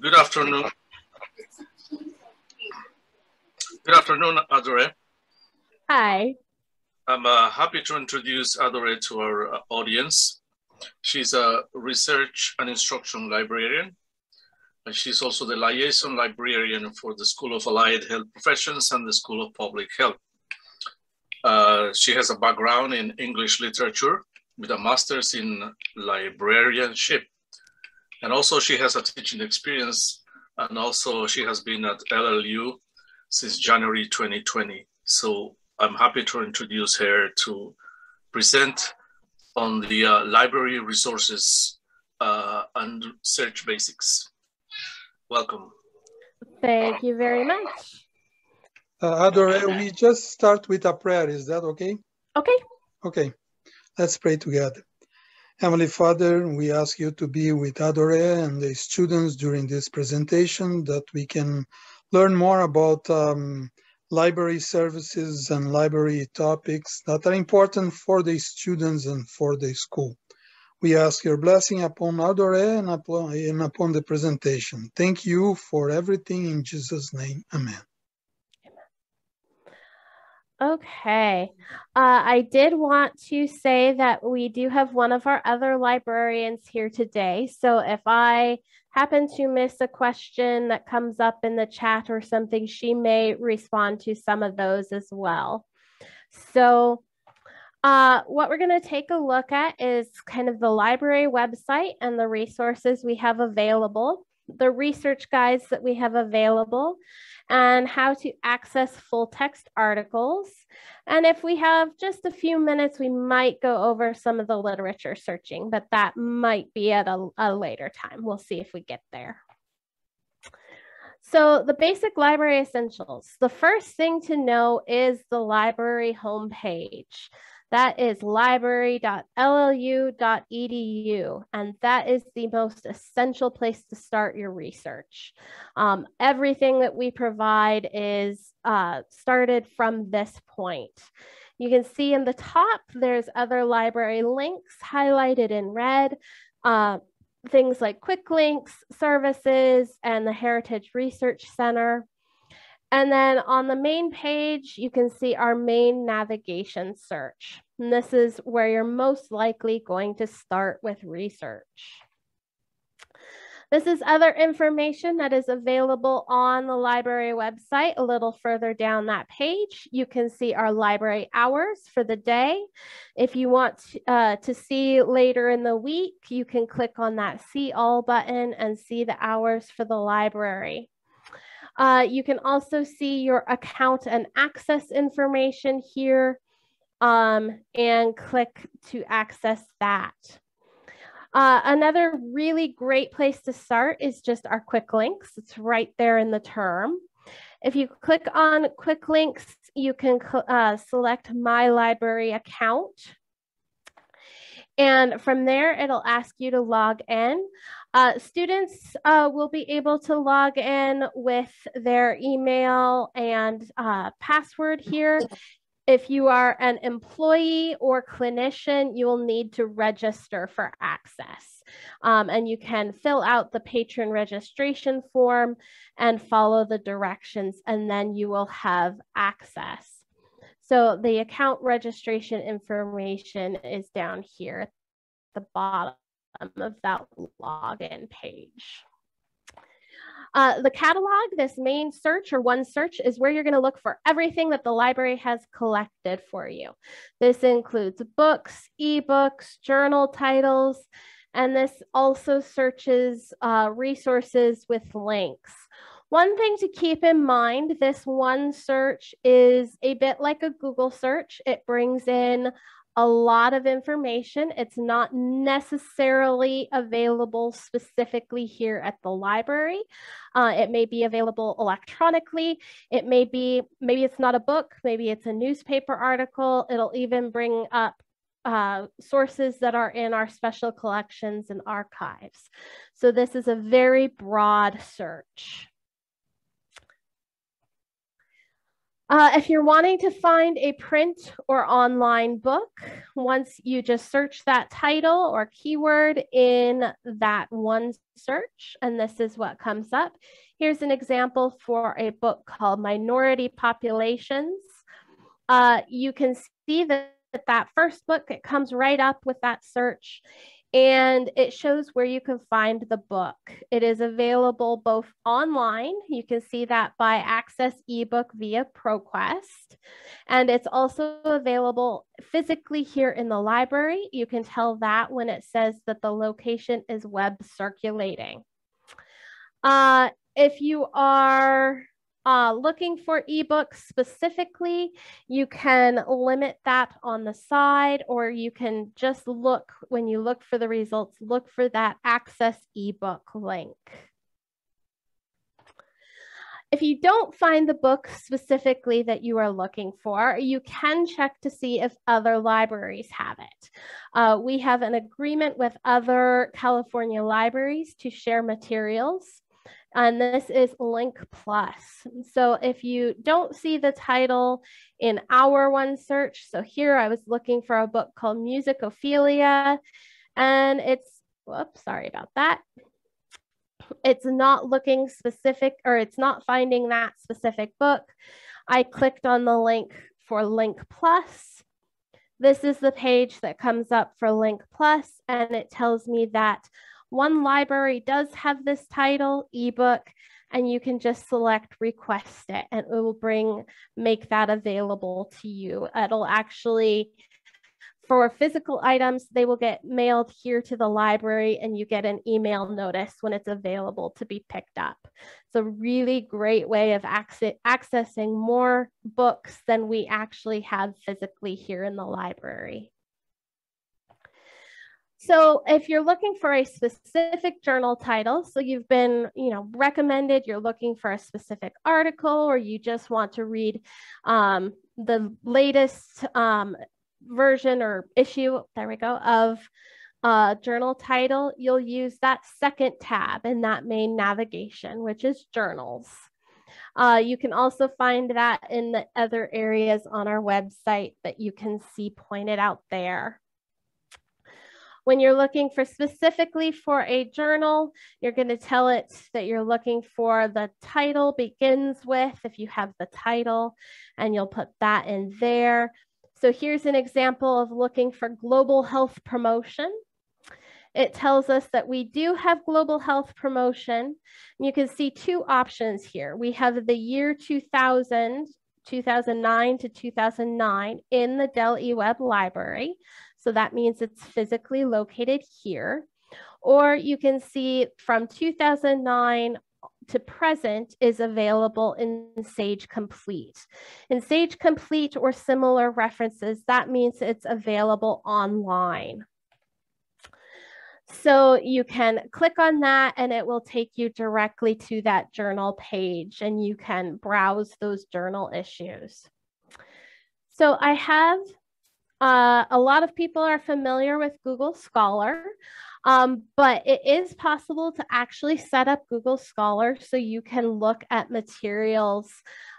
Good afternoon. Good afternoon, ADOREE. Hi. I'm happy to introduce ADOREE to our audience. She's a research and instruction librarian, and she's also the liaison librarian for the School of Allied Health Professions and the School of Public Health. She has a background in English literature with a master's in librarianship. And also she has a teaching experience, and also she has been at LLU since January 2020. So I'm happy to introduce her to present on the library resources and search basics. Welcome. Thank you very much. ADOREE, we just start with a prayer. Is that okay? Okay. Okay. Let's pray together. Heavenly Father, we ask you to be with ADOREE and the students during this presentation, that we can learn more about library services and library topics that are important for the students and for the school. We ask your blessing upon ADOREE and upon the presentation. Thank you for everything in Jesus' name. Amen. Okay. I did want to say that we do have one of our other librarians here today. So if I happen to miss a question that comes up in the chat or something, she may respond to some of those as well. So what we're going to take a look at is kind of the library website and the resources we have available, the research guides that we have available, and how to access full text articles. And if we have just a few minutes, we might go over some of the literature searching, but that might be at a later time. We'll see if we get there. So the basic library essentials. The first thing to know is the library homepage. That is library.llu.edu, and that is the most essential place to start your research. Everything that we provide is started from this point. You can see in the top, there's other library links highlighted in red, things like quick links, services, and the Heritage Research Center. And then on the main page, you can see our main navigation search. And this is where you're most likely going to start with research. This is other information that is available on the library website. A little further down that page, you can see our library hours for the day. If you want to see later in the week, you can click on that See All button and see the hours for the library. You can also see your account and access information here and click to access that. Another really great place to start is just our quick links. It's right there in the term. If you click on quick links, you can select My Library Account. And from there, it'll ask you to log in. Students will be able to log in with their email and password here. If you are an employee or clinician, you will need to register for access. And you can fill out the patron registration form and follow the directions, and then you will have access. So the account registration information is down here at the bottom of that login page. The catalog, this main search or one search, is where you're going to look for everything that the library has collected for you. This includes books, ebooks, journal titles, and this also searches resources with links. One thing to keep in mind, this one search is a bit like a Google search. It brings in a lot of information. It's not necessarily available specifically here at the library. It may be available electronically. It may be, maybe it's not a book, maybe it's a newspaper article. It'll even bring up sources that are in our special collections and archives. So this is a very broad search. If you're wanting to find a print or online book, once you just search that title or keyword in that one search, and this is what comes up. Here's an example for a book called Minority Populations. You can see that first book, it comes right up with that search. And it shows where you can find the book. It is available both online. You can see that by Access ebook via ProQuest. And it's also available physically here in the library. You can tell that when it says that the location is web circulating. If you are looking for ebooks specifically, you can limit that on the side, or you can just look, when you look for the results, look for that Access ebook link. If you don't find the book specifically that you are looking for, you can check to see if other libraries have it. We have an agreement with other California libraries to share materials. And this is Link Plus. So if you don't see the title in our one search, so here I was looking for a book called Musicophilia, and it's, whoops, sorry about that. It's not looking specific, or it's not finding that specific book. I clicked on the link for Link Plus. This is the page that comes up for Link Plus, and it tells me that one library does have this title, ebook, and you can just select request it, and it will make that available to you. It'll actually, for physical items, they will get mailed here to the library, and you get an email notice when it's available to be picked up. It's a really great way of accessing more books than we actually have physically here in the library. So if you're looking for a specific journal title, so you've been, recommended, you're looking for a specific article, or you just want to read the latest version or issue, there we go, of journal title, you'll use that second tab in that main navigation, which is journals. You can also find that in the other areas on our website that you can see pointed out there. When you're looking for specifically for a journal, you're going to tell it that you're looking for the title begins with, if you have the title, and you'll put that in there. So here's an example of looking for global health promotion. It tells us that we do have global health promotion. You can see two options here. We have the year 2009 to 2009 in the Dell eWeb library. So that means it's physically located here. Or you can see from 2009 to present is available in Sage Complete. In Sage Complete or similar references, that means it's available online. So you can click on that and it will take you directly to that journal page, and you can browse those journal issues. So I have a lot of people are familiar with Google Scholar, but it is possible to actually set up Google Scholar so you can look at materials,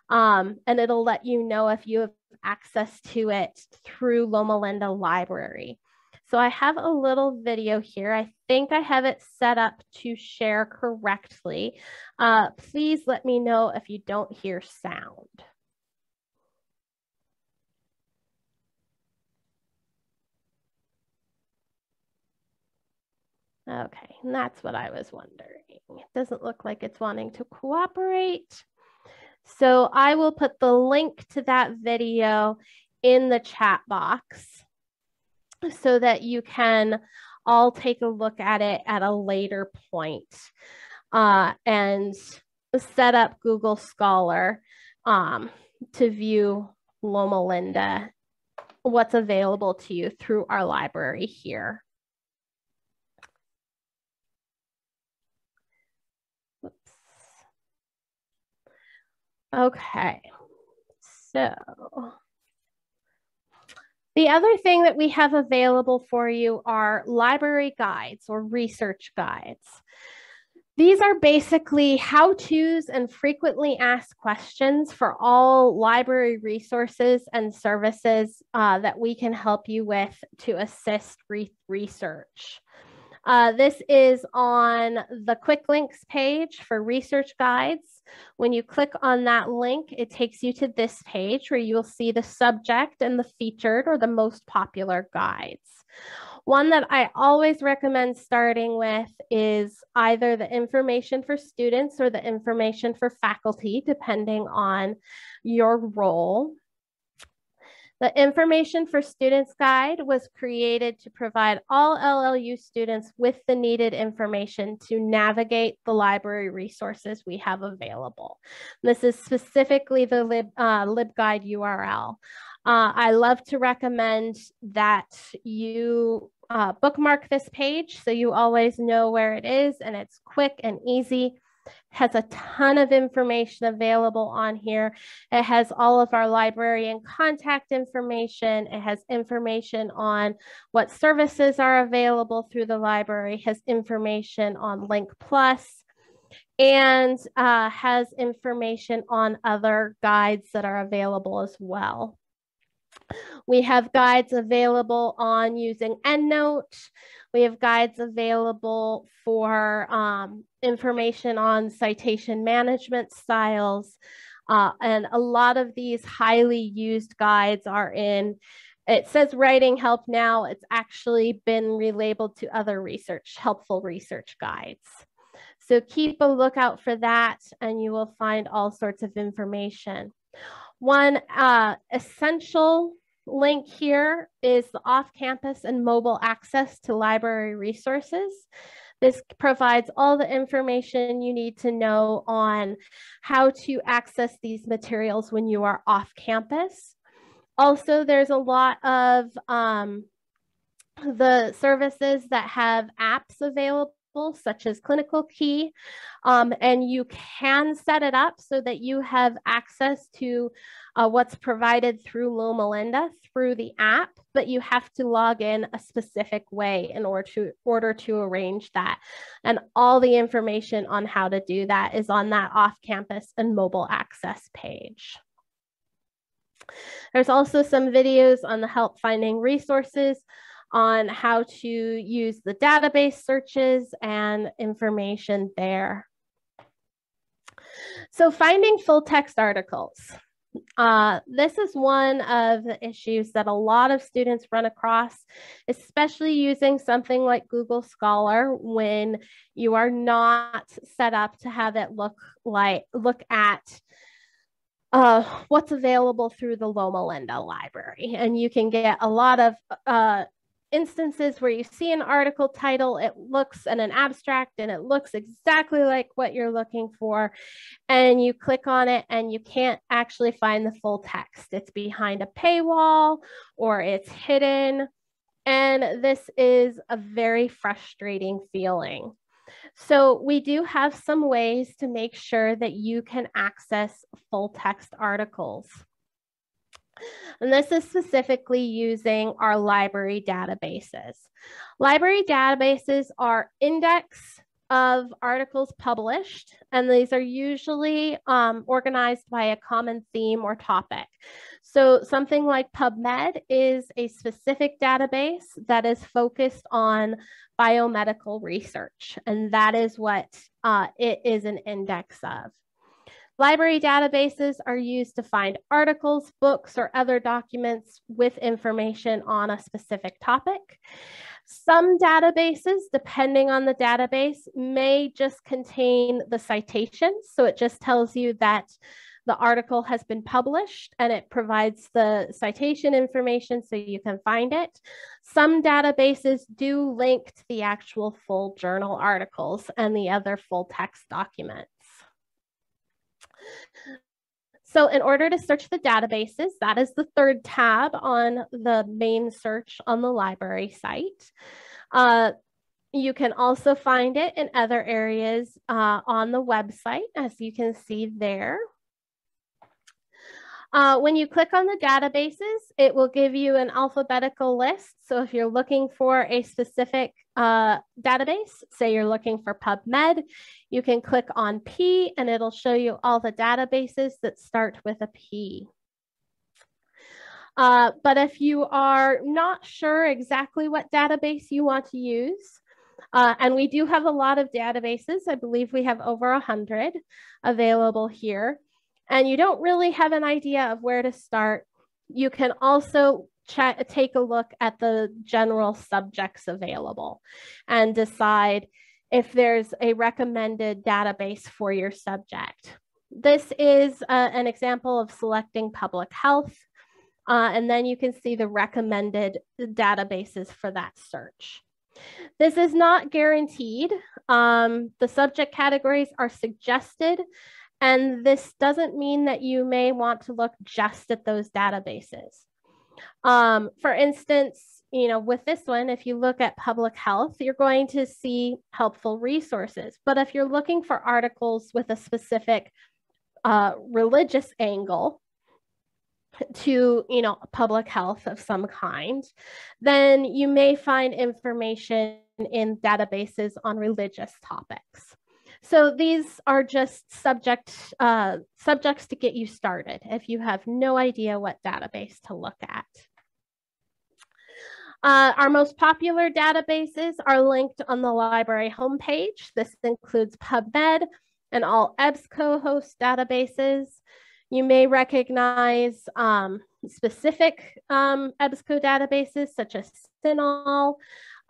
and it'll let you know if you have access to it through Loma Linda Library. So I have a little video here. I think I have it set up to share correctly. Please let me know if you don't hear sound. Okay, and that's what I was wondering. It doesn't look like it's wanting to cooperate. So I will put the link to that video in the chat box so that you can all take a look at it at a later point, and set up Google Scholar to view Loma Linda, what's available to you through our library here. Oops. Okay, so the other thing that we have available for you are library guides or research guides. These are basically how-tos and frequently asked questions for all library resources and services that we can help you with to assist research. This is on the quick links page for research guides. When you click on that link, it takes you to this page where you will see the subject and the featured or the most popular guides. One that I always recommend starting with is either the information for students or the information for faculty, depending on your role. The Information for Students Guide was created to provide all LLU students with the needed information to navigate the library resources we have available. This is specifically the LibGuide URL. I love to recommend that you bookmark this page so you always know where it is, and it's quick and easy. Has a ton of information available on here. It has all of our librarian contact information. It has information on what services are available through the library, it has information on Link Plus, and has information on other guides that are available as well. We have guides available on using EndNote. We have guides available for information on citation management styles. And a lot of these highly used guides are in, it says writing help now, it's actually been relabeled to other helpful research guides. So keep a lookout for that and you will find all sorts of information. One essential link here is the off-campus and mobile access to library resources. This provides all the information you need to know on how to access these materials when you are off campus. Also, there's a lot of the services that have apps available, such as Clinical Key, and you can set it up so that you have access to what's provided through Loma Linda through the app, but you have to log in a specific way in order to arrange that. And all the information on how to do that is on that off-campus and mobile access page. There's also some videos on the help finding resources on how to use the database searches and information there. So finding full text articles. This is one of the issues that a lot of students run across, especially using something like Google Scholar when you are not set up to have it look at what's available through the Loma Linda library. And you can get a lot of instances where you see an article title, it looks in an abstract and it looks exactly like what you're looking for, and you click on it and you can't actually find the full text. It's behind a paywall or it's hidden, and this is a very frustrating feeling. So we do have some ways to make sure that you can access full text articles. And this is specifically using our library databases. Library databases are index of articles published, and these are usually organized by a common theme or topic. So something like PubMed is a specific database that is focused on biomedical research, and that is what it is an index of. Library databases are used to find articles, books, or other documents with information on a specific topic. Some databases, depending on the database, may just contain the citations. So it just tells you that the article has been published and it provides the citation information so you can find it. Some databases do link to the actual full journal articles and the other full text documents. So in order to search the databases, that is the third tab on the main search on the library site. You can also find it in other areas on the website, as you can see there. When you click on the databases, it will give you an alphabetical list. So if you're looking for a specific database, say you're looking for PubMed, you can click on P and it'll show you all the databases that start with a P. But if you are not sure exactly what database you want to use, and we do have a lot of databases, I believe we have over 100 available here, and you don't really have an idea of where to start, you can also take a look at the general subjects available and decide if there's a recommended database for your subject. This is an example of selecting public health, and then you can see the recommended databases for that search. This is not guaranteed. The subject categories are suggested, and this doesn't mean that you may want to look just at those databases. For instance, with this one, if you look at public health, you're going to see helpful resources. But if you're looking for articles with a specific religious angle to, public health of some kind, then you may find information in databases on religious topics. So these are just subjects to get you started if you have no idea what database to look at. Our most popular databases are linked on the library homepage. This includes PubMed and all EBSCO host databases. You may recognize specific EBSCO databases such as CINAHL,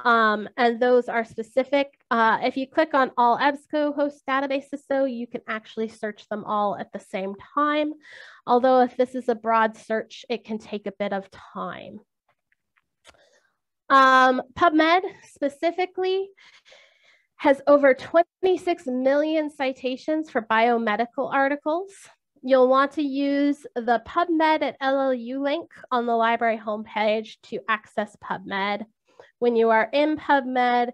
and those are specific. If you click on all EBSCO host databases, though, you can actually search them all at the same time. Although if this is a broad search, it can take a bit of time. PubMed specifically has over 26 million citations for biomedical articles. You'll want to use the PubMed at LLU link on the library homepage to access PubMed. When you are in PubMed,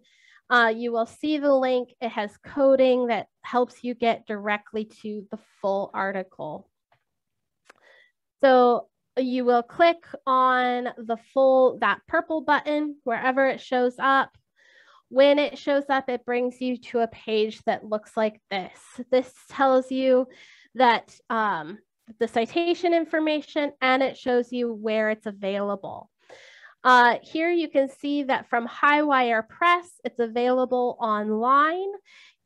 you will see the link. It has coding that helps you get directly to the full article. So you will click on that purple button wherever it shows up. When it shows up, it brings you to a page that looks like this. This tells you that the citation information, and it shows you where it's available. Here you can see that from Highwire Press, it's available online,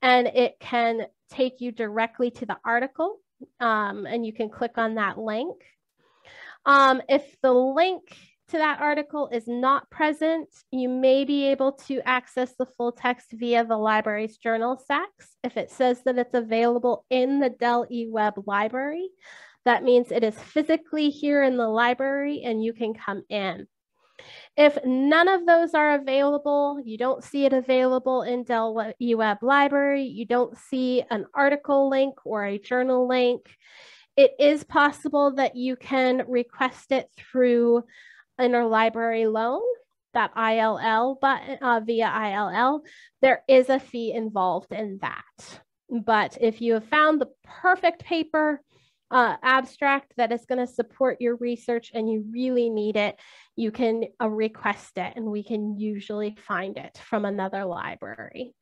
and it can take you directly to the article, and you can click on that link. If the link to that article is not present, you may be able to access the full text via the library's journal stacks. If it says that it's available in the Dell eWeb library, that means it is physically here in the library and you can come in. If none of those are available, you don't see it available in Dell eWeb library, you don't see an article link or a journal link, it is possible that you can request it through interlibrary loan, that ILL button via ILL. There is a fee involved in that. But if you have found the perfect paper abstract that is going to support your research and you really need it, you can request it, and we can usually find it from another library.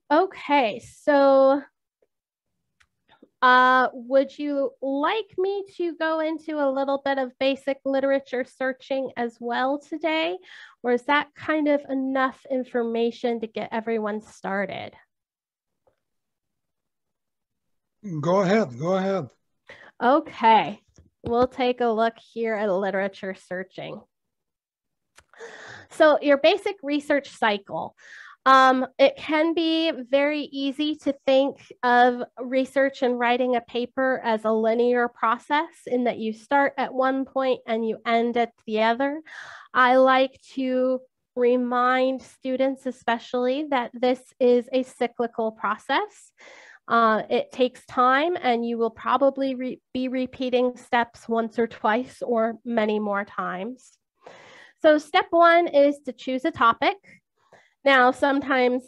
Okay, so would you like me to go into a little bit of basic literature searching as well today? Or is that kind of enough information to get everyone started? Go ahead, go ahead. Okay, we'll take a look here at literature searching. So your basic research cycle. It can be very easy to think of research and writing a paper as a linear process in that you start at one point and you end at the other. I like to remind students especially that this is a cyclical process. It takes time, and you will probably be repeating steps once or twice or many more times. So step one is to choose a topic. Now, sometimes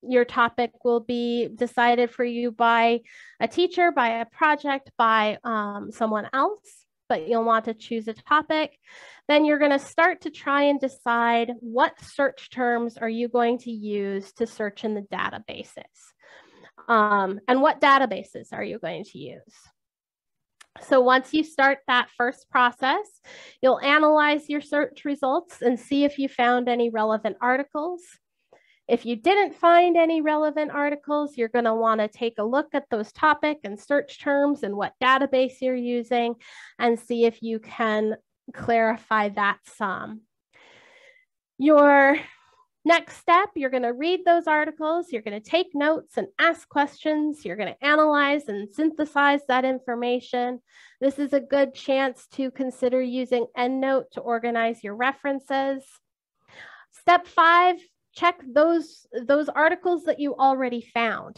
Your topic will be decided for you by a teacher, by a project, by someone else, but you'll want to choose a topic. Then you're going to start to try and decide what search terms are you going to use to search in the databases. And what databases are you going to use? So once you start that first process, you'll analyze your search results and see if you found any relevant articles. If you didn't find any relevant articles, you're going to want to take a look at those topic and search terms and what database you're using and see if you can clarify that some. Your next step, you're going to read those articles, you're going to take notes and ask questions, you're going to analyze and synthesize that information. This is a good chance to consider using EndNote to organize your references. Step 5, check those articles that you already found.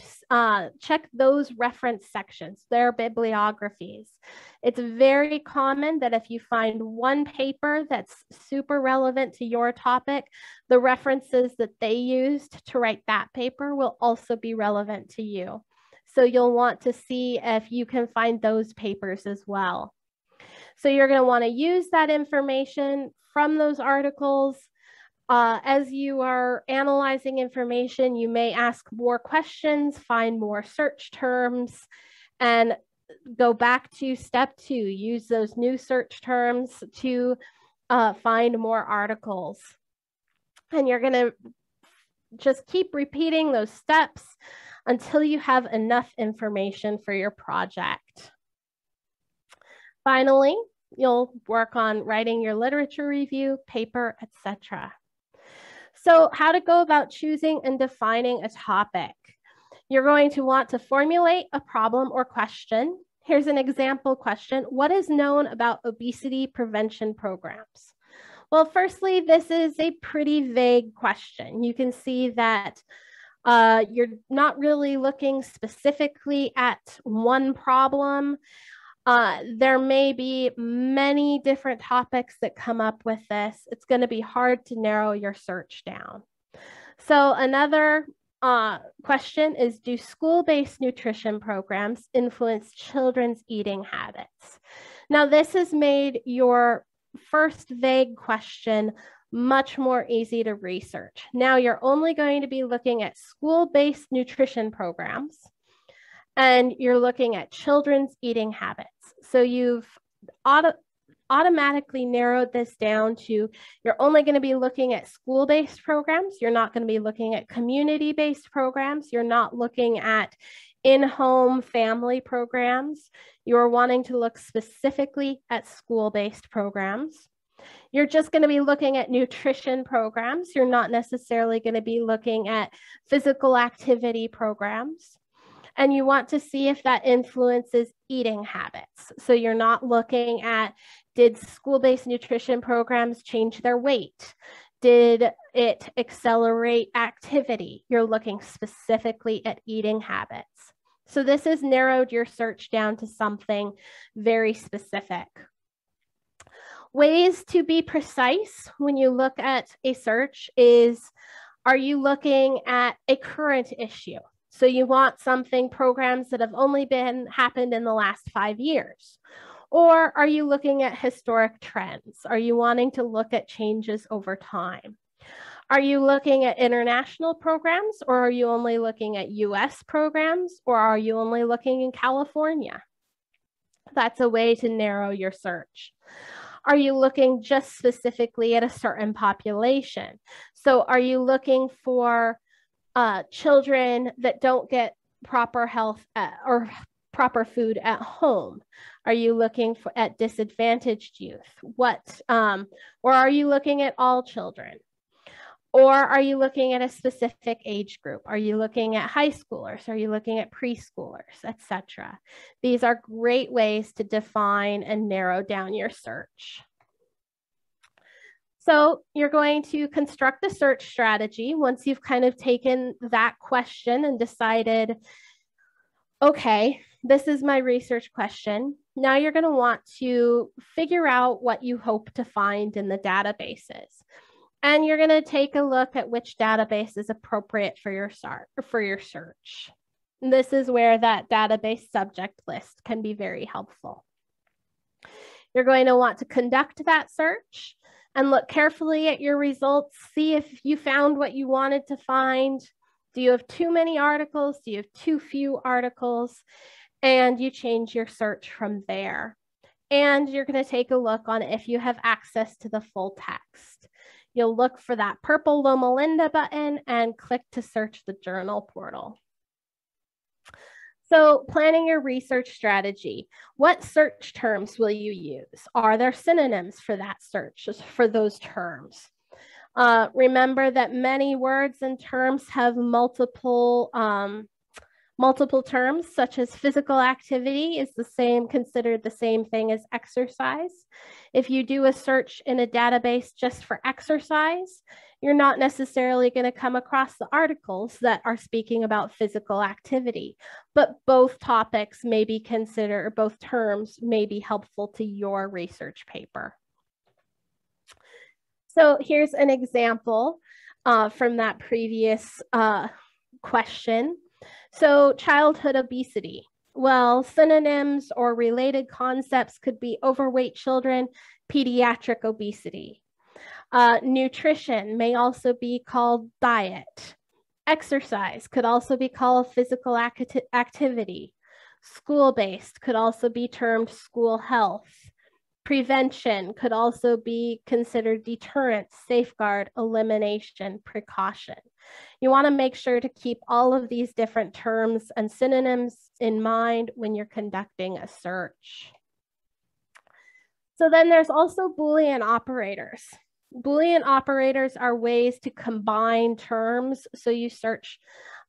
Check those reference sections, their bibliographies. It's very common that if you find one paper that's super relevant to your topic, the references that they used to write that paper will also be relevant to you. So you'll want to see if you can find those papers as well. So you're going to want to use that information from those articles. As you are analyzing information, you may ask more questions, find more search terms, and go back to step 2. Use those new search terms to find more articles. And you're going to just keep repeating those steps until you have enough information for your project. Finally, you'll work on writing your literature review, paper, etc. So how to go about choosing and defining a topic. You're going to want to formulate a problem or question. Here's an example question. What is known about obesity prevention programs? Well, firstly, this is a pretty vague question. You can see that you're not really looking specifically at one problem. There may be many different topics that come up with this. It's going to be hard to narrow your search down. So another question is, do school-based nutrition programs influence children's eating habits? Now, this has made your first vague question much more easy to research. Now you're only going to be looking at school-based nutrition programs, and you're looking at children's eating habits. So you've automatically narrowed this down to, you're only going to be looking at school-based programs. You're not going to be looking at community-based programs. You're not looking at in-home family programs. You're wanting to look specifically at school-based programs. You're just going to be looking at nutrition programs. You're not necessarily going to be looking at physical activity programs. And you want to see if that influences eating habits. So you're not looking at, did school-based nutrition programs change their weight? Did it accelerate activity? You're looking specifically at eating habits. So this has narrowed your search down to something very specific. Ways to be precise when you look at a search is, are you looking at a current issue? So you want something, programs that have only happened in the last 5 years. Or are you looking at historic trends? Are you wanting to look at changes over time? Are you looking at international programs, or are you only looking at US programs, or are you only looking in California? That's a way to narrow your search. Are you looking just specifically at a certain population? So are you looking for children that don't get proper health or proper food at home? Are you looking at disadvantaged youth? Or are you looking at all children? Or are you looking at a specific age group? Are you looking at high schoolers? Are you looking at preschoolers, etc.? These are great ways to define and narrow down your search. So you're going to construct the search strategy once you've kind of taken that question and decided, okay, this is my research question. Now you're going to want to figure out what you hope to find in the databases. And you're going to take a look at which database is appropriate for your search. And this is where that database subject list can be very helpful. You're going to want to conduct that search and look carefully at your results. See if you found what you wanted to find. Do you have too many articles? Do you have too few articles? And you change your search from there. And you're going to take a look on if you have access to the full text. You'll look for that purple Loma Linda button and click to search the journal portal. So planning your research strategy. What search terms will you use? Are there synonyms for that search, for those terms? Remember that many words and terms have multiple terms, such as physical activity is considered the same thing as exercise. If you do a search in a database just for exercise, you're not necessarily going to come across the articles that are speaking about physical activity, but both topics may be considered, both terms may be helpful to your research paper. So here's an example from that previous question. So childhood obesity. Well, synonyms or related concepts could be overweight children, pediatric obesity. Nutrition may also be called diet. Exercise could also be called physical activity. School-based could also be termed school health. Prevention could also be considered deterrence, safeguard, elimination, precaution. You want to make sure to keep all of these different terms and synonyms in mind when you're conducting a search. So then there's also Boolean operators. Boolean operators are ways to combine terms. So you search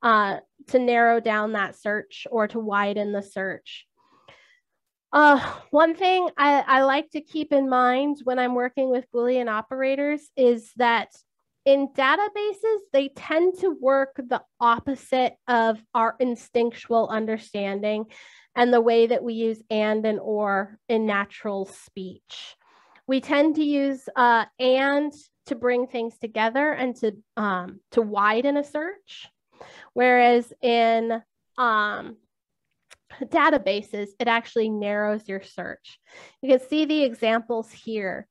to narrow down that search or to widen the search. One thing I like to keep in mind when I'm working with Boolean operators is that in databases, they tend to work the opposite of our instinctual understanding and the way that we use and or in natural speech. We tend to use and to bring things together and to widen a search, whereas in databases, it actually narrows your search. You can see the examples here.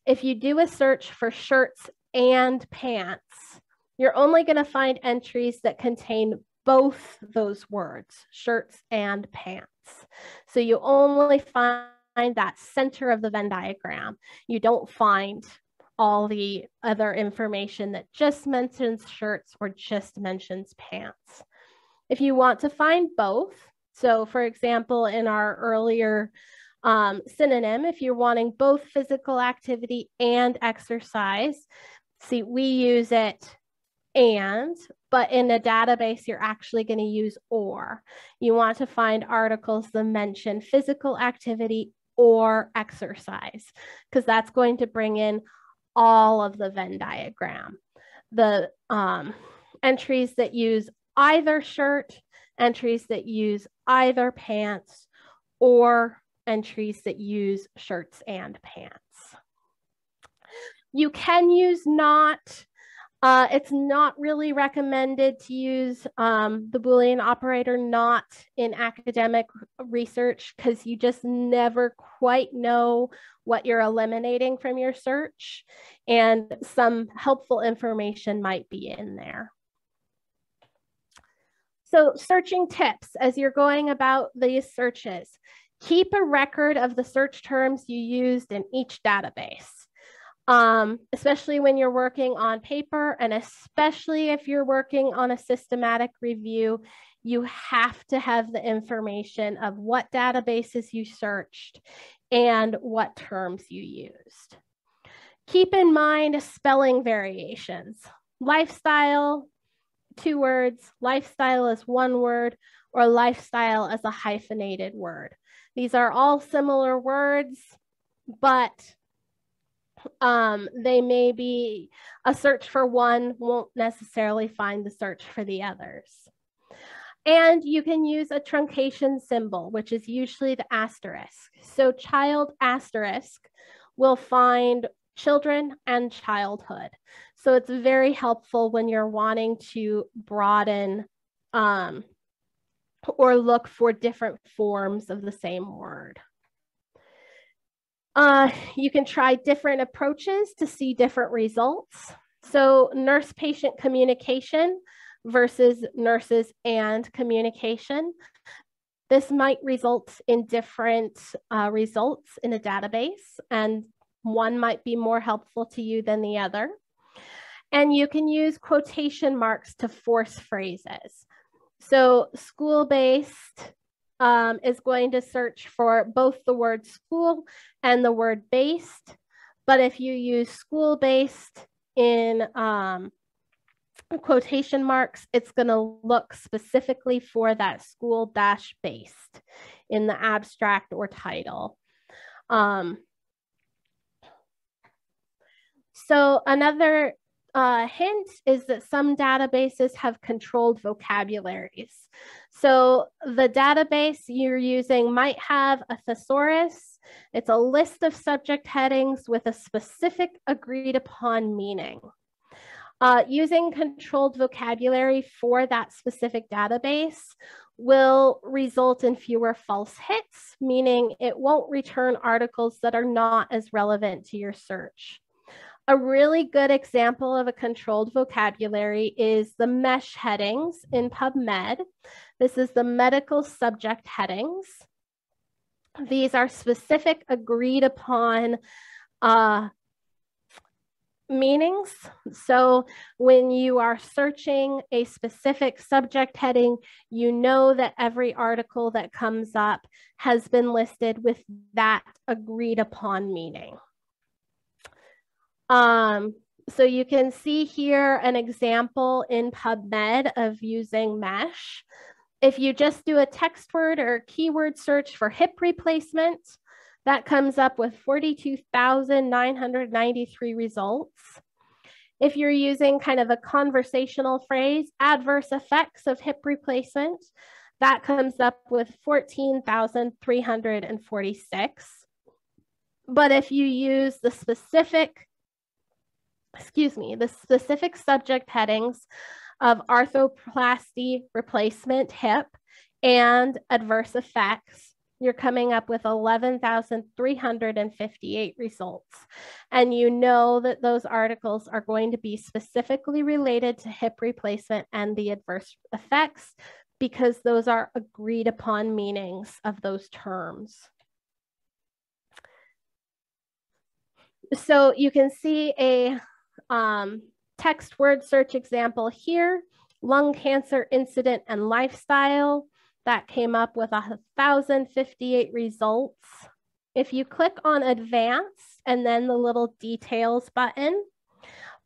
If you do a search for shirts and pants, you're only going to find entries that contain both those words, shirts and pants. So you only find that center of the Venn diagram. You don't find all the other information that just mentions shirts or just mentions pants. If you want to find both, so for example, in our earlier synonym, if you're wanting both physical activity and exercise, see, we use it and, but in a database, you're actually going to use or. You want to find articles that mention physical activity or exercise, because that's going to bring in all of the Venn diagram. The entries that use either shirt, entries that use either pants, or entries that use shirts and pants. You can use not. It's not really recommended to use the Boolean operator not in academic research, because you just never quite know what you're eliminating from your search, and some helpful information might be in there. So searching tips as you're going about these searches. Keep a record of the search terms you used in each database. Especially when you're working on paper, and especially if you're working on a systematic review, you have to have the information of what databases you searched and what terms you used. Keep in mind spelling variations. Lifestyle, 2 words, lifestyle is 1 word, or lifestyle as a hyphenated word. These are all similar words, but they may be a search for one won't necessarily find the search for the others. And you can use a truncation symbol, which is usually the asterisk. So child asterisk will find children, and childhood. So it's very helpful when you're wanting to broaden or look for different forms of the same word. You can try different approaches to see different results. So nurse-patient communication versus nurses and communication. This might result in different results in a database, and one might be more helpful to you than the other. And you can use quotation marks to force phrases. So school-based is going to search for both the word school and the word based. But if you use school-based in quotation marks, it's going to look specifically for that school-based in the abstract or title. So another hint is that some databases have controlled vocabularies. So the database you're using might have a thesaurus. It's a list of subject headings with a specific agreed upon meaning. Using controlled vocabulary for that specific database will result in fewer false hits, meaning it won't return articles that are not as relevant to your search. A really good example of a controlled vocabulary is the MESH headings in PubMed. This is the medical subject headings. These are specific agreed upon meanings. So when you are searching a specific subject heading, you know that every article that comes up has been listed with that agreed upon meaning. So you can see here an example in PubMed of using MESH. If you just do a text word or keyword search for hip replacement, that comes up with 42,993 results. If you're using kind of a conversational phrase, adverse effects of hip replacement, that comes up with 14,346. But if you use the specific subject headings of arthroplasty replacement hip and adverse effects, you're coming up with 11,358 results. And you know that those articles are going to be specifically related to hip replacement and the adverse effects because those are agreed upon meanings of those terms. So you can see a text word search example here, lung cancer incident and lifestyle. That came up with 1,058 results. If you click on advanced and then the little details button,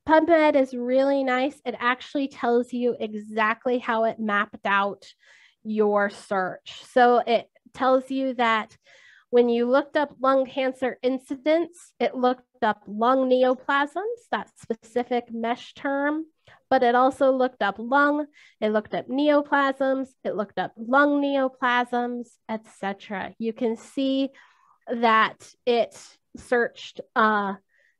PubMed is really nice. It actually tells you exactly how it mapped out your search. So it tells you that when you looked up lung cancer incidents, it looked up lung neoplasms, that specific MESH term, but it also looked up lung, it looked up neoplasms, it looked up lung neoplasms, etc. You can see that it searched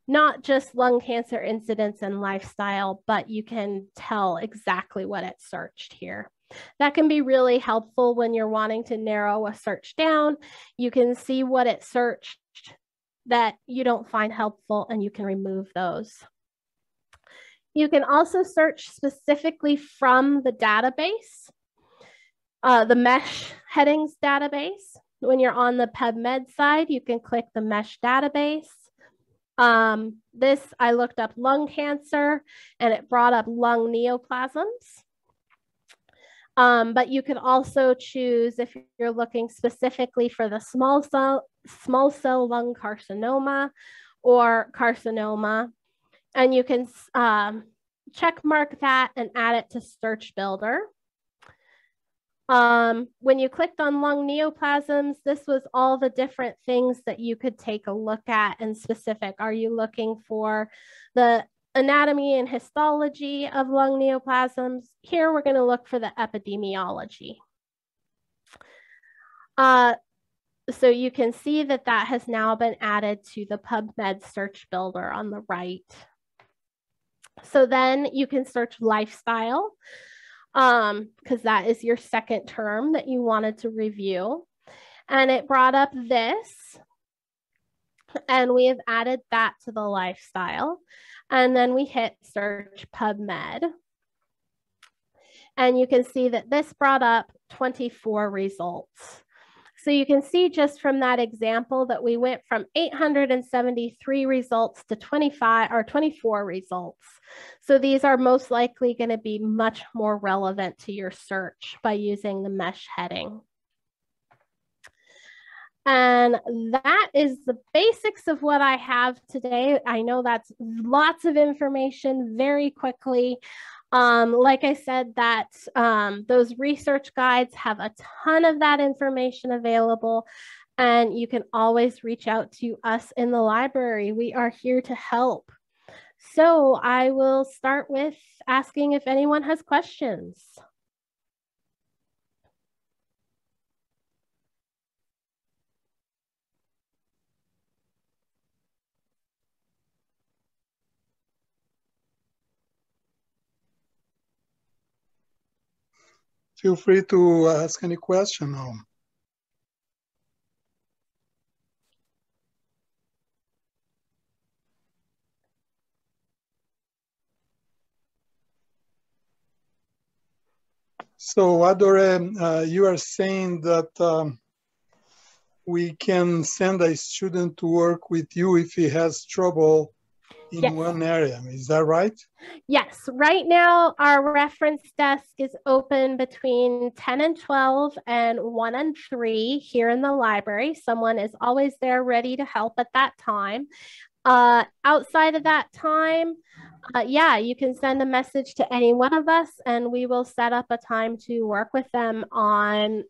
not just lung cancer incidents and lifestyle, but you can tell exactly what it searched here. That can be really helpful when you're wanting to narrow a search down. You can see what it searched that you don't find helpful and you can remove those. You can also search specifically from the database, the MESH headings database. When you're on the PubMed side, you can click the MESH database. This, I looked up lung cancer and it brought up lung neoplasms. But you can also choose if you're looking specifically for the small cell lung carcinoma or carcinoma, and you can check mark that and add it to Search Builder. When you clicked on lung neoplasms, this was all the different things that you could take a look at in specific. Are you looking for the anatomy and histology of lung neoplasms? Here we're going to look for the epidemiology. So you can see that that has now been added to the PubMed search builder on the right. So then you can search lifestyle, because that is your second term that you wanted to review. And it brought up this, and we have added that to the lifestyle. And then we hit search PubMed. And you can see that this brought up 24 results. So you can see just from that example that we went from 873 results to 25 or 24 results. So these are most likely going to be much more relevant to your search by using the mesh heading. And that is the basics of what I have today. I know that's lots of information very quickly. Like I said, that those research guides have a ton of that information available, and you can always reach out to us in the library. We are here to help. So I will start with asking if anyone has questions. Feel free to ask any question now. So, ADOREE, you are saying that we can send a student to work with you if he has trouble in one area. Is that right? Yes. Right now, our reference desk is open between 10 and 12 and 1 and 3 here in the library. Someone is always there ready to help at that time. Outside of that time, yeah, you can send a message to any one of us and we will set up a time to work with them on,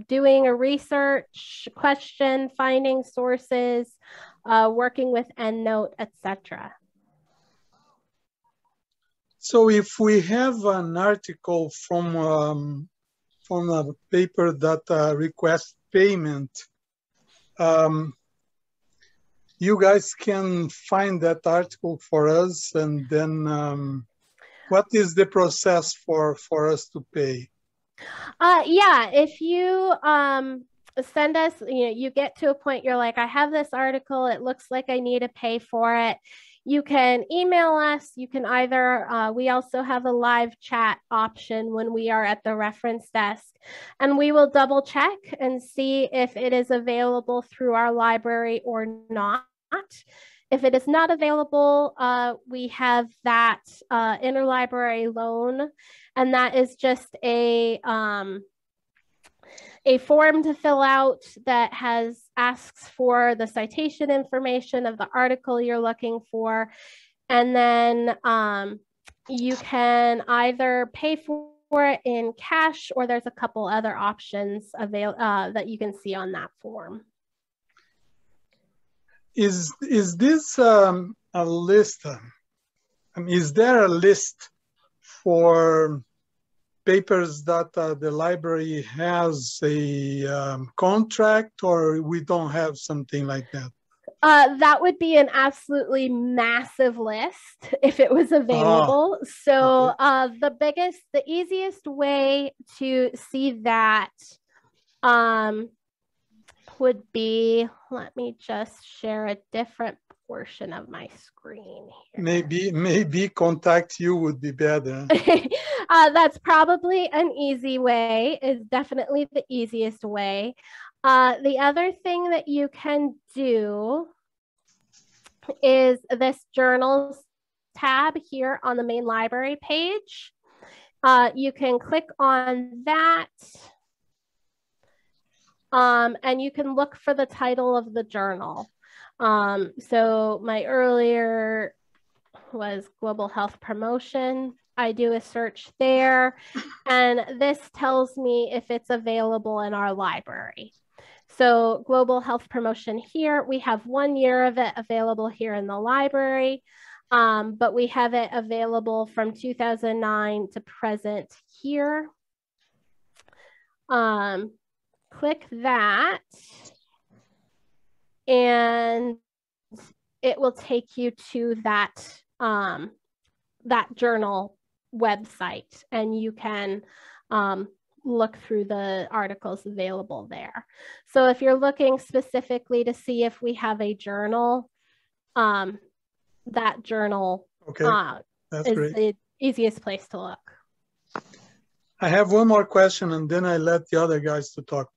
doing a research question, finding sources, working with EndNote, etc. So if we have an article from a paper that requests payment, you guys can find that article for us, and then what is the process for us to pay? Yeah, if you send us, you get to a point you're like, I have this article, it looks like I need to pay for it. You can email us. You can either, we also have a live chat option when we are at the reference desk, and we will double check and see if it is available through our library or not. If it is not available, we have that interlibrary loan, and that is just a form to fill out that asks for the citation information of the article you're looking for. And then you can either pay for it in cash, or there's a couple other options that you can see on that form. Is this a list? Is there a list for papers that the library has a contract, or we don't have something like that? That would be an absolutely massive list if it was available. So okay. The easiest way to see that would be, let me just share a different portion of my screen here. Maybe contact you would be better. That's probably an easy way, is definitely the easiest way. The other thing that you can do is this journals tab here on the main library page. You can click on that. And you can look for the title of the journal. So my earlier was Global Health Promotion. I do a search there, and this tells me if it's available in our library. So Global Health Promotion here, we have 1 year of it available here in the library, but we have it available from 2009 to present here. Click that. and it will take you to that, that journal website, and you can look through the articles available there. So if you're looking specifically to see if we have a journal, that journal That's is great. the easiest place to look. I have one more question, and then I let the other guys to talk.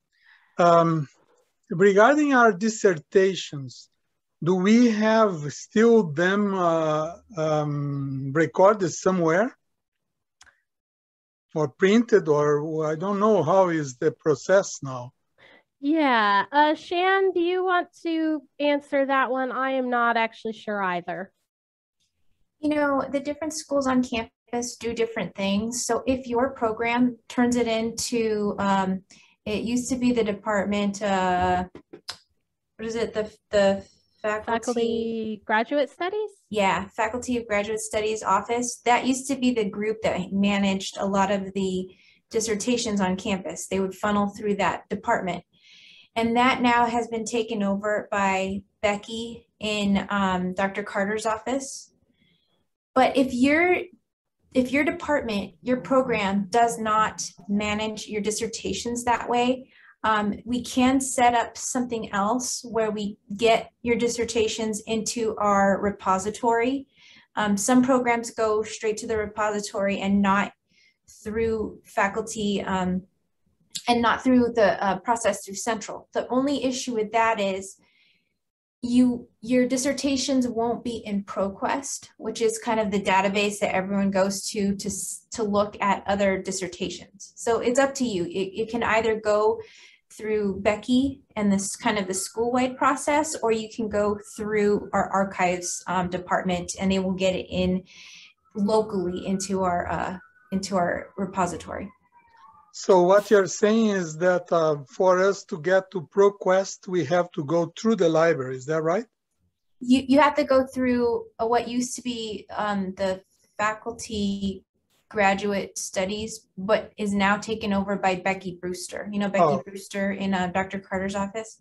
Regarding our dissertations, do we have still them recorded somewhere? Or printed, or I don't know how is the process now. Yeah, Shan, do you want to answer that one? I am not actually sure either. You know, the different schools on campus do different things. So if your program turns it into, it used to be the department, what is it, the Faculty Graduate Studies? Yeah, Faculty of Graduate Studies office. That used to be the group that managed a lot of the dissertations on campus. They would funnel through that department. And that now has been taken over by Becky in Dr. Carter's office. But if your department, your program does not manage your dissertations that way, we can set up something else where we get your dissertations into our repository. Some programs go straight to the repository and not through faculty and not through the process through Central. The only issue with that is your dissertations won't be in ProQuest, which is kind of the database that everyone goes to look at other dissertations. So it's up to you. It can either go through Becky and this kind of the school-wide process, or you can go through our archives department, and they will get it in locally into our repository. So what you're saying is that for us to get to ProQuest, we have to go through the library. Is that right? You have to go through what used to be the Faculty Graduate Studies, but is now taken over by Becky Brewster. You know Becky Brewster in Dr. Carter's office?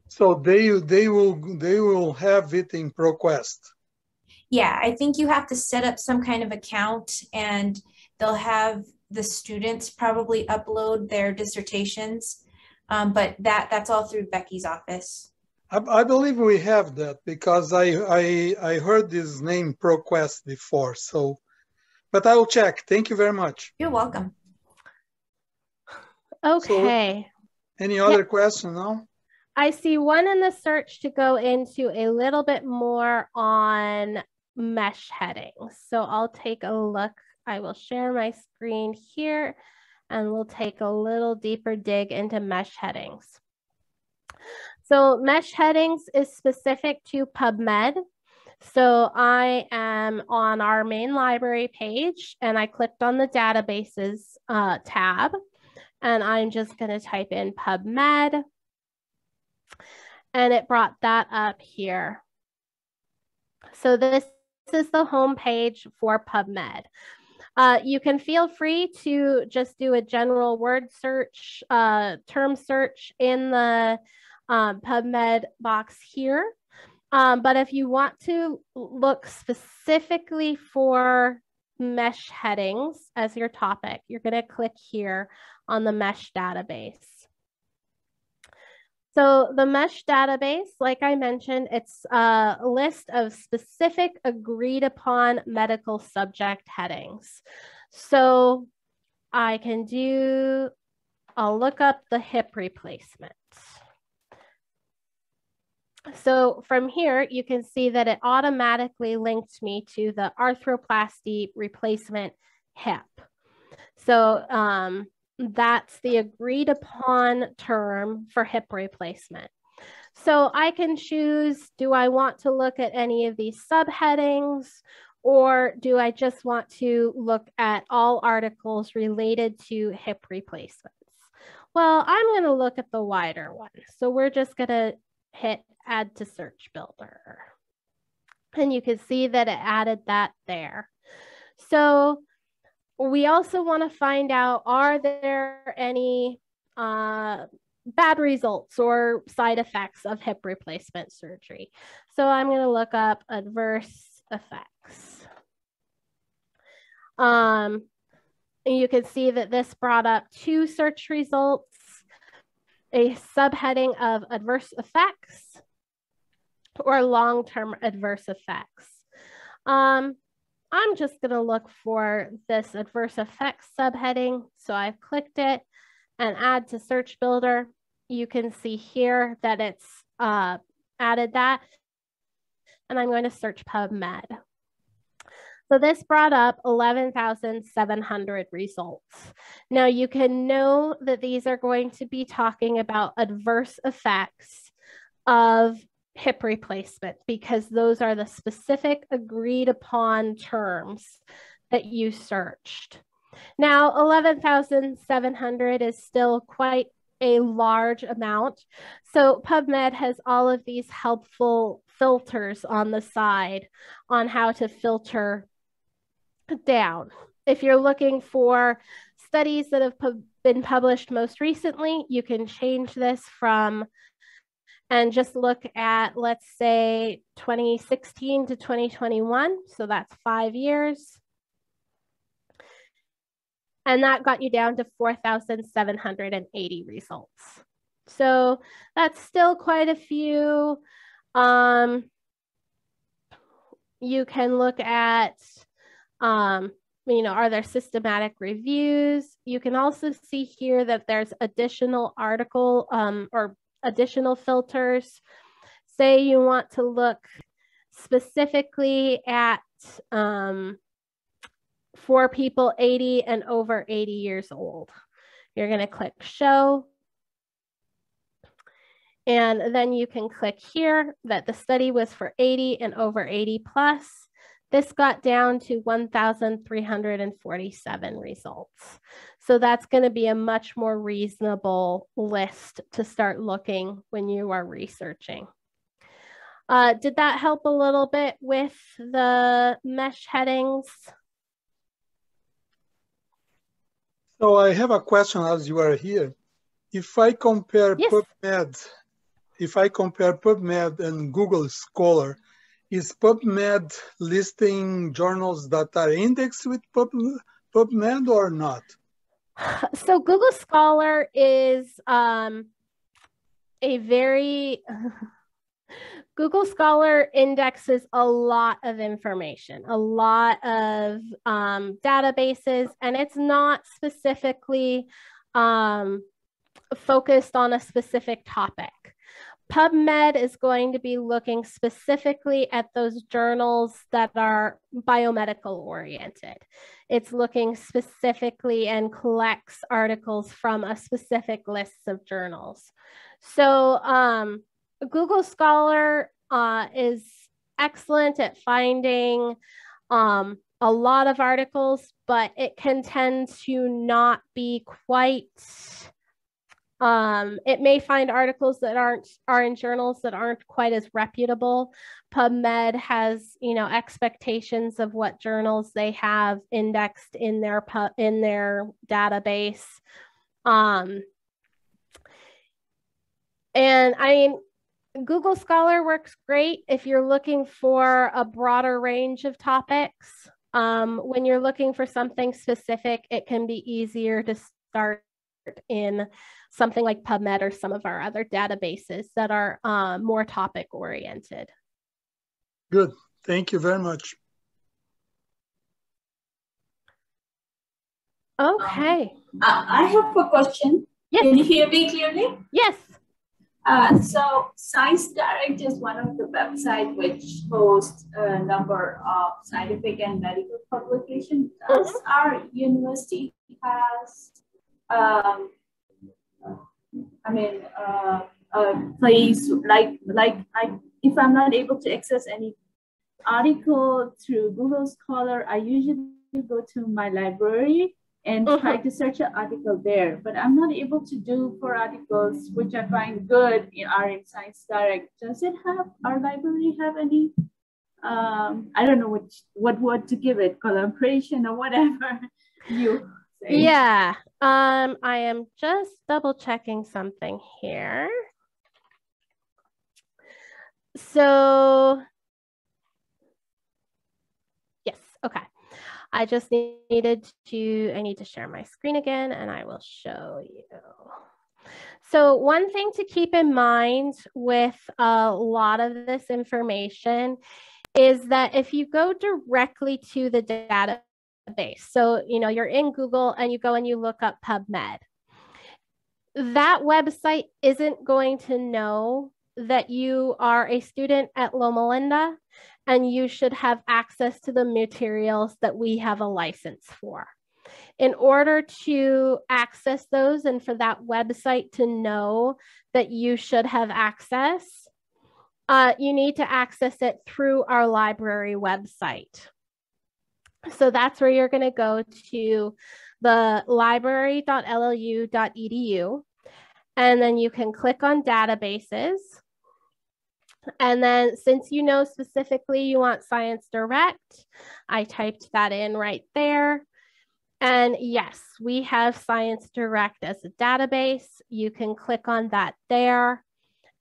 So they will have it in ProQuest. Yeah, I think you have to set up some kind of account, and they'll have the students probably upload their dissertations, but that's all through Becky's office. I believe we have that because I heard this name ProQuest before. So, but I will check. Thank you very much. You're welcome. Okay. So, any other question now? I see one in the search to go into a little bit more on mesh headings. So I'll take a look. I will share my screen here, and we'll take a little deeper dig into mesh headings. So mesh headings is specific to PubMed. So I am on our main library page, and I clicked on the databases tab, and I'm just going to type in PubMed, and it brought that up here. So this is the home page for PubMed. You can feel free to just do a general word search, term search in the PubMed box here. But if you want to look specifically for mesh headings as your topic, you're going to click here on the mesh database. So the mesh database, like I mentioned, it's a list of specific agreed upon medical subject headings. So I can I'll look up the hip replacement. So from here, you can see that it automatically linked me to the arthroplasty replacement hip. So that's the agreed upon term for hip replacement. So I can choose, do I want to look at any of these subheadings, or do I just want to look at all articles related to hip replacements? Well, I'm going to look at the wider one. So we're just going to hit add to search builder. And you can see that it added that there. So we also want to find out, are there any bad results or side effects of hip replacement surgery. So I'm going to look up adverse effects. You can see that this brought up 2 search results, a subheading of adverse effects or long-term adverse effects. I'm just going to look for this adverse effects subheading. So I've clicked it and add to search builder. You can see here that it's added that. And I'm going to search PubMed. So this brought up 11,700 results. Now you can know that these are going to be talking about adverse effects of hip replacement because those are the specific agreed upon terms that you searched. Now 11,700 is still quite a large amount. So PubMed has all of these helpful filters on the side on how to filter down. If you're looking for studies that have been published most recently, you can change this from and just look at, let's say, 2016 to 2021. So that's 5 years. And that got you down to 4,780 results. So that's still quite a few. You can look at, are there systematic reviews? You can also see here that there's additional article or additional filters. Say you want to look specifically at for people 80 and over 80 years old. You're going to click show. And then you can click here that the study was for 80 and over 80 plus. This got down to 1,347 results. So that's going to be a much more reasonable list to start looking when you are researching. Did that help a little bit with the mesh headings? So I have a question as you are here. If I compare PubMed, and Google Scholar, is PubMed listing journals that are indexed with PubMed or not? So Google Scholar is Google Scholar indexes a lot of information, a lot of databases, and it's not specifically focused on a specific topic. PubMed is going to be looking specifically at those journals that are biomedical oriented. It's looking specifically and collects articles from a specific list of journals. So Google Scholar is excellent at finding a lot of articles, but it can tend to not be quite it may find articles that are in journals that aren't quite as reputable. PubMed has, expectations of what journals they have indexed in their database. And I mean, Google Scholar works great if you're looking for a broader range of topics. When you're looking for something specific, it can be easier to start in something like PubMed or some of our other databases that are more topic oriented. Good. Thank you very much. Okay. I have a question. Yes. Can you hear me clearly? Yes. So ScienceDirect is one of the websites which hosts a number of scientific and medical publications. Does our university has a place like if I'm not able to access any article through Google Scholar, I usually go to my library and try to search an article there, but I'm not able to do for articles which I find good in ScienceDirect. Does it have, our library have any, I don't know what word to give it, collaboration or whatever you say. Yeah, I am just double checking something here. So, yes, okay. I just needed to, I need to share my screen again and I will show you. So one thing to keep in mind with a lot of this information is that if you go directly to the database, so, you know, you're in Google and you go and you look up PubMed, that website isn't going to know that you are a student at Loma Linda and you should have access to the materials that we have a license for. In order to access those and for that website to know that you should have access, you need to access it through our library website. So that's where you're going to go to the library.llu.edu, and then you can click on databases. And then since you know specifically you want ScienceDirect, I typed that in right there. And yes, we have ScienceDirect as a database. You can click on that there.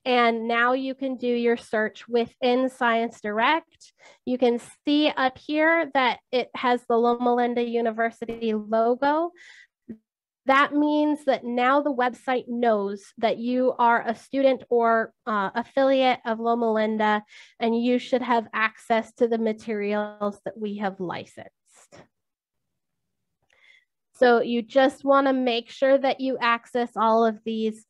And now you can do your search within ScienceDirect. You can see up here that it has the Loma Linda University logo. That means that now the website knows that you are a student or affiliate of Loma Linda, and you should have access to the materials that we have licensed. So you just want to make sure that you access all of these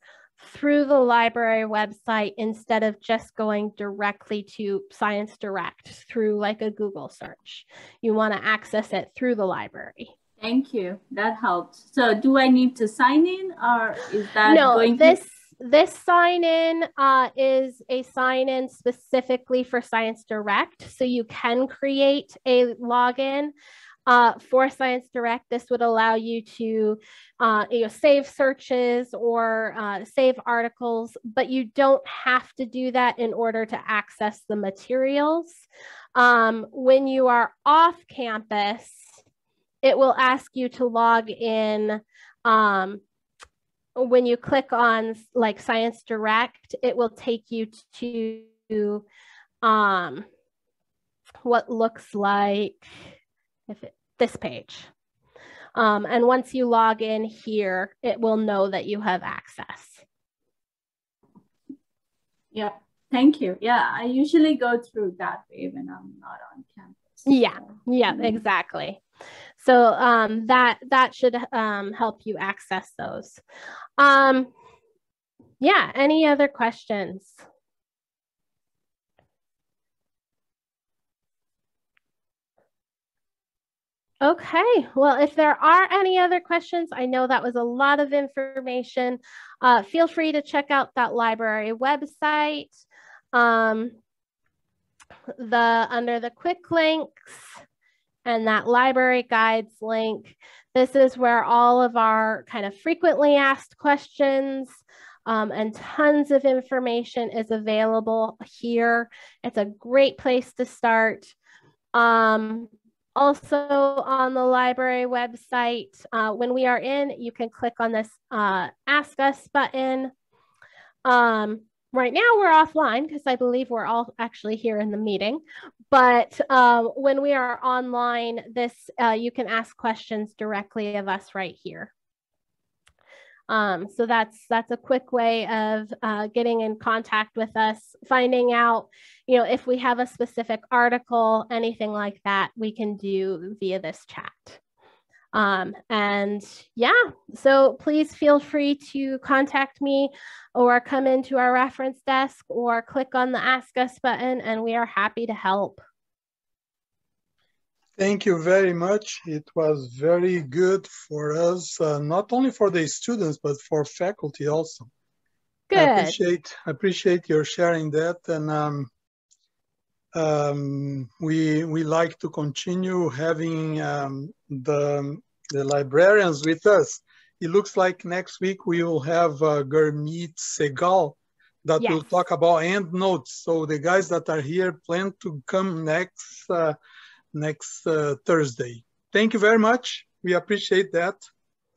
through the library website instead of just going directly to ScienceDirect through like a Google search. You want to access it through the library. Thank you. That helps. So do I need to sign in, or is that going to... This sign in is a sign in specifically for ScienceDirect. So you can create a login for ScienceDirect. This would allow you to save searches or save articles, but you don't have to do that in order to access the materials. When you are off campus, it will ask you to log in. When you click on like ScienceDirect, it will take you to what looks like this page. And once you log in here, it will know that you have access. Yeah, thank you. Yeah, I usually go through that way when I'm not on campus. Yeah, yeah, exactly. So that should help you access those. Yeah, any other questions? Okay, well, if there are any other questions, I know that was a lot of information. Feel free to check out that library website. Under the quick links and that library guides link, this is where all of our kind of frequently asked questions and tons of information is available here. It's a great place to start. Also on the library website, when we are in, you can click on this Ask Us button. Right now we're offline because I believe we're all actually here in the meeting. But when we are online, you can ask questions directly of us right here. So that's a quick way of getting in contact with us, finding out, if we have a specific article, anything like that, we can do via this chat. And yeah, so please feel free to contact me or come into our reference desk or click on the Ask Us button, and we are happy to help. Thank you very much. It was very good for us, not only for the students, but for faculty also. Good. I appreciate your sharing that. And we like to continue having the librarians with us. It looks like next week we will have Gurmeet Segal that will talk about EndNotes. So the guys that are here plan to come next Thursday. Thank you very much. We appreciate that.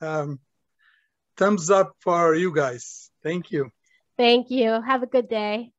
Thumbs up for you guys. Thank you. Thank you. Have a good day.